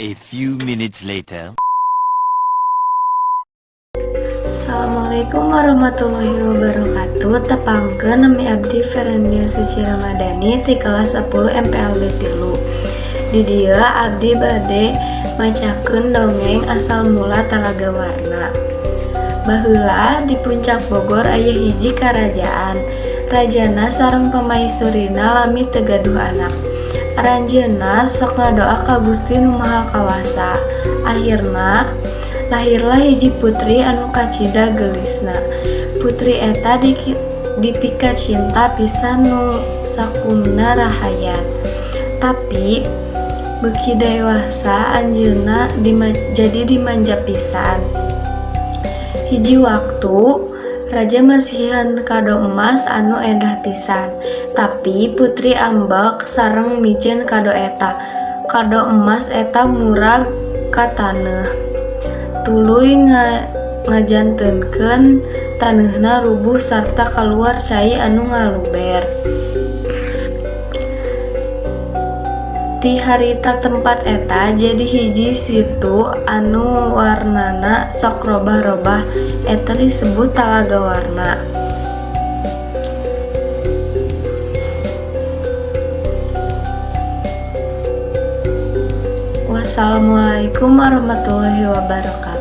A few minutes later. Assalamualaikum warahmatullahi wabarakatuh. Tepangkeun nami abdi Ferendia Suci Ramadhani ti kelas 10 MPLB 3. Di dieu abdi bade macakeun dongeng asal mula Talaga Warna. Baheula di puncak Bogor aya hiji karajaan. Rajana sareng pamaisurina lami teu gaduh anak. Aranjeunna sok ngadoa ka Gusti Nu Maha Kawasa. Akhirna lahirlah hiji putri anu kacida gelisna. Putri eta dipika cinta pisan nu sakumna rahayat. Tapi beuki dewasa anjeunna jadi dimanja pisan. Hiji waktu raja masihan kado emas anu endah pisan. Tapi putri ambek sareng mijeun kado eta. Kado emas eta murag ka taneuh. Tuluy ngajantenkeun taneuhna rubuh sarta kaluar cai anu ngaluber. Ti harita tempat eta jadi hiji situ anu warnana sok robah-robah, eta disebut Talaga Warna. Wassalamualaikum warahmatullahi wabarakatuh.